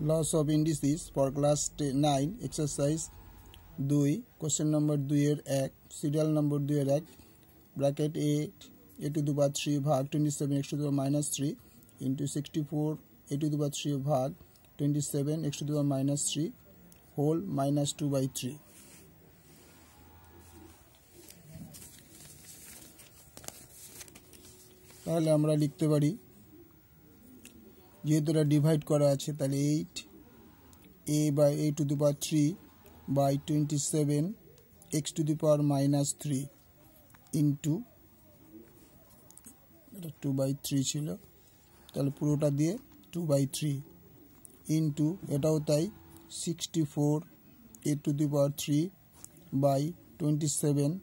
Loss of indices for class 9 exercise 2 question number 2 এর 1 serial number 2 এর 1 bracket a to the power 3 ভাগ 27 x to the power minus 3 into 64 a to the power 3 ভাগ 27 x to the power minus 3 whole minus 2 by 3 তাহলে আমরা লিখতে পারি যেহেতু এটা ডিভাইড করা আছে তাহলে 8 a by a to the power 3 by 27 x to the power minus 3 into এটা 2 by 3 ছিল তাহলে পুরোটা দিয়ে 2 by 3 into এটাও তাই 64 a to the power 3 by 27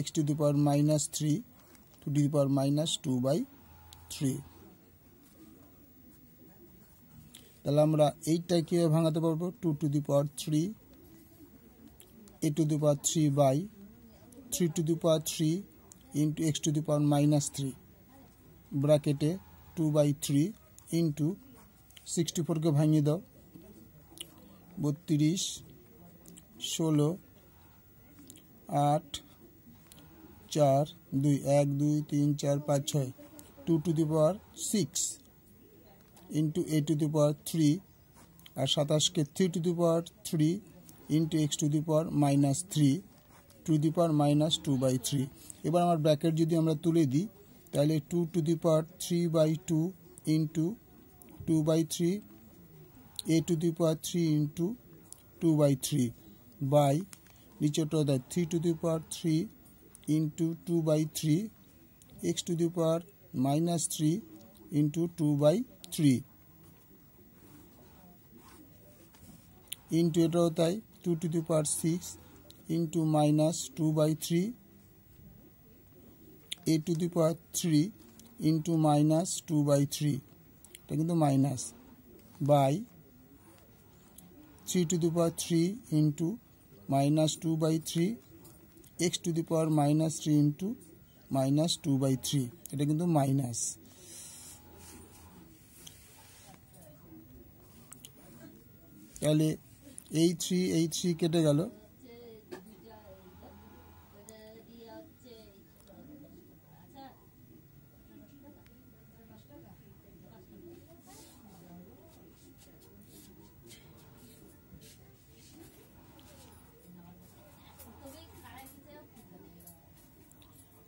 x to the power minus 3 to the power minus 2 by 3 তাহলে আমরা 8টা কিভাবে ভাঙাতে পারবো 2 to the power 3 a to the power 3 by 3 to the power 3 into x to the power minus 3 ব্র্যাকেটে 2 by 3 into 64 কে ভাঙিয়ে দাও 32 16 8 4 2 1 2 3 4 5 6 2 to the power 6 into a to the power 3 R 27 K 3 to the power 3 into x to the power minus 3 to the power minus 2 by 3 এবার আমার bracket যদি আমরা তুলে দিই তাহলে 2 to the power 3 by 2 into 2 by 3 a to the power 3 into 2 by 3 by নিচেটা দেয় 3 to the power 3 into 2 by 3 x to the power minus 3 into 2 by 3 into এটাও তাই 2 to the power 6 into minus 2 by 3 a to the power 3 into minus 2 by 3 এটা কিন্তু minus by 3 to the power 3 into minus 2 by 3 x to the power minus 3 into minus 2 by 3 এটা কিন্তু minus তাহলে এই 3 কেটে গেল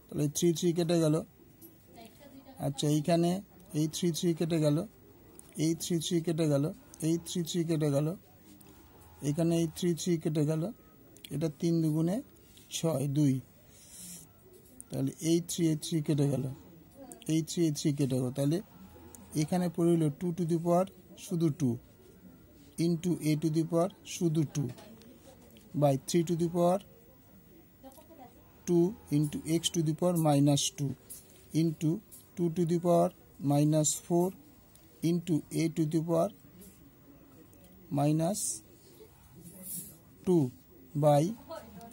তাহলে 3 কেটে গেল আচ্ছা এইখানে এই 3 কেটে গেল এই 3 কেটে গেল এই 3 কেটে গেল এখানে এই 3 কেটে গেল এটা 3 দুগুণে 6 2 তাহলে এই 3 কেটে গেল এই 3 কেটে গেল তাহলে এখানে পড়ে হলো 2 to the power শুধু 2 into a to the power শুধু 2 by 3 to the power 2 into x to the power minus 2 into 2 to the power minus 4 into a to the power minus 2 by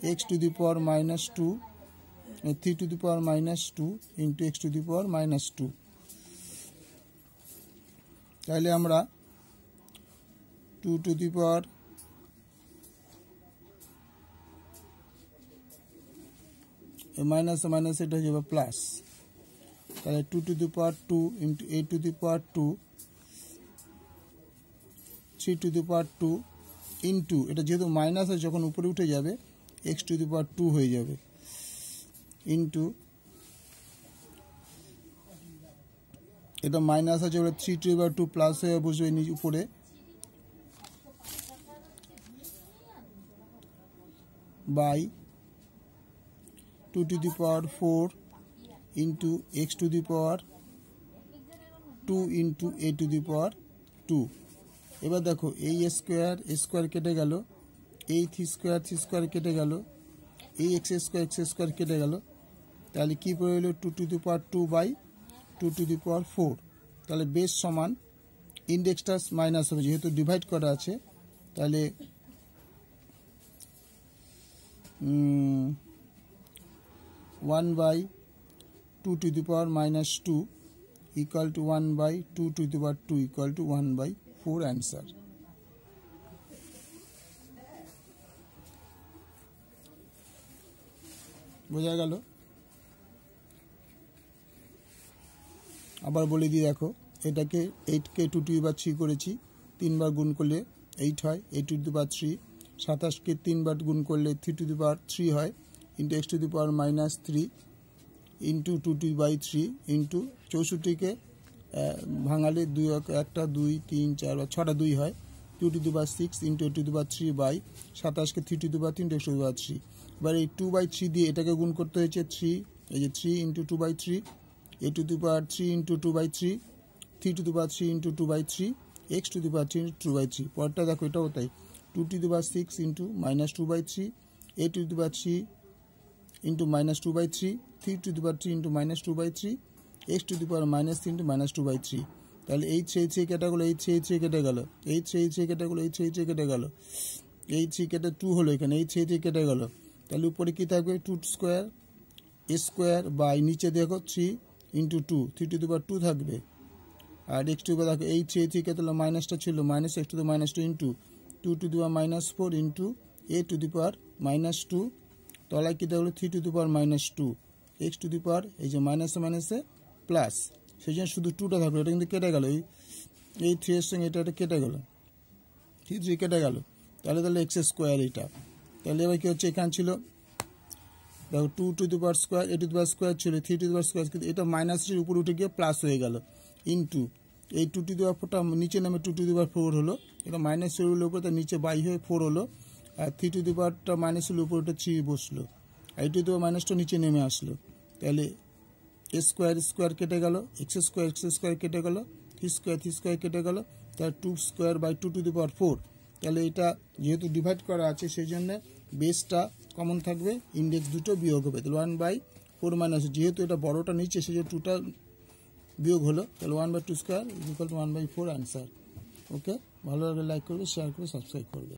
x to the power minus 2 3 to the power minus 2 into x to the power minus 2 তাহলে আমরা 2 to the power minus এটা হয়ে যাবে plus তাহলে 2 to the power 2 into a to the power 2 3 to the power 2 into এটা যেহেতু minus আছে যখন উপরে উঠে যাবে x to the power 2 হয়ে যাবে into এটা মাইনাস আছে বলে 3 to the power 2 প্লাস হয়ে বসবে নিচে উপরে by 2 to the power 4 into x to the power 2 into a to the power 2 এবার দেখো এই স্কয়ার কেটে গেল এই স্কয়ার কেটে গেল এই x স্কয়ার কেটে গেল তাহলে কি পড়ে হলো 2 to the power 2 by 2 to the power 4 তাহলে বেস সমান ইনডেক্সটা মাইনাস হবে যেহেতু ডিভাইড করা আছে তাহলে 1 by 2 to the power minus 2 equal to 1 by 2 to the power 2 equal to 1 by 4 answer. বোঝা গেল? আবার বলে দিই, দেখো এটাকে 8কে 2 টু দি পাওয়ার 3 করেছি, 3 বার গুণ করলে 8 হয়, 8 টু দি পাওয়ার 3। 27কে 3 বার গুণ করলে 3 টু দি পাওয়ার 3 হয়, into x to the power -3 into 2 to by 3 into 64কে ভাঙালে 2 একটা 2 3 4 বা 6টা 2 হয়, 2 to the power 6 into 8 to the power 3 by 27কে 3 to the power 3 x to the power 3। এবার এই 2/3 দিয়ে এটাকে গুণ করতে হয়েছে 3, এই যে 3 into 2/3, a to the power 3 into 2/3, 3 to the power 3 into 2/3, x to the power 3 into 2/3। পরেরটা দেখো, এটাও তাই, 2 to the power 6 into -2/3, a to the power 3 into -2/3, 3 to the power 3 into -2/3, x to the power -3 into -2/3। তাহলে এই 3 কেটে গেলো, এই 3 কেটে গেল, এই 3 কেটে গেলো, এই 3 কেটে গেল, এই 3 কেটে 2 হলো এখানে, এই 3 কেটে গেল। তাহলে উপরে কি থাকবে, 2 স্কোয়ার a স্কোয়ার বাই নিচে দেখো 3 ইন্টু 2, 3 টু দি পাওয়ার 2 থাকবে। আর x টু দি পাওয়ার দেখো এই 3 কেটে গেলো, মাইনাসটা ছিল, minus x to the -2 into 2 to the power -4 into a to the power -2, তলায় কি দেখলো 3 to the power -2, x to the power এই যে মাইনাসে মাইনাসে প্লাস, সেই জন্য শুধু 2টা থাকলো, এটা কিন্তু কেটে গেল, এই 3 এর সঙ্গে এটা কেটে গেল, 3 কেটে গেল, তাহলে x স্কোয়ার এটা। তাহলে এবার কি হচ্ছে, এখানে ছিল দেখো 2 to the power square, a to the power square ছিল, 3 টু দি পাওয়ার স্কোয়ার, কিন্তু এটা মাইনাসের উপরে উঠে গিয়ে প্লাস হয়ে গেল, ইন্টু এই 2 টু দি পাওয়ার 4টা নিচে নামে 2 টু দি পাওয়ার 4 হলো, এটা মাইনাসের উপরে তার নিচে বাই হয়ে 4 হলো, আর 3 টু দি পাওয়ারটা মাইনাসের উপরে উঠে 3 বসলো, আর এই টু দি পাওয়ার -টা নিচে নেমে আসলো। তাহলে a স্কোয়ার কেটে গেল, x স্কোয়ার কেটে গেল, 3 স্কোয়ার কেটে গেল, তার 2 square by 2 to the power 4। তাহলে এটা যেহেতু ডিভাইড করা আছে সেই জন্য বেসটা কমন থাকবে, ইন্ডেক্স দুটো বিয়োগ হবে, তাহলে 1/4 যেহেতু এটা বড়টা নিচে সেই জন্য 2টা বিয়োগ হলো, তাহলে 1/2 স্কোয়ার ইকুয়াল টু 1/4 আনসার। ওকে, ভালো লাগলে লাইক করবে, শেয়ার করবে, সাবস্ক্রাইব করবে।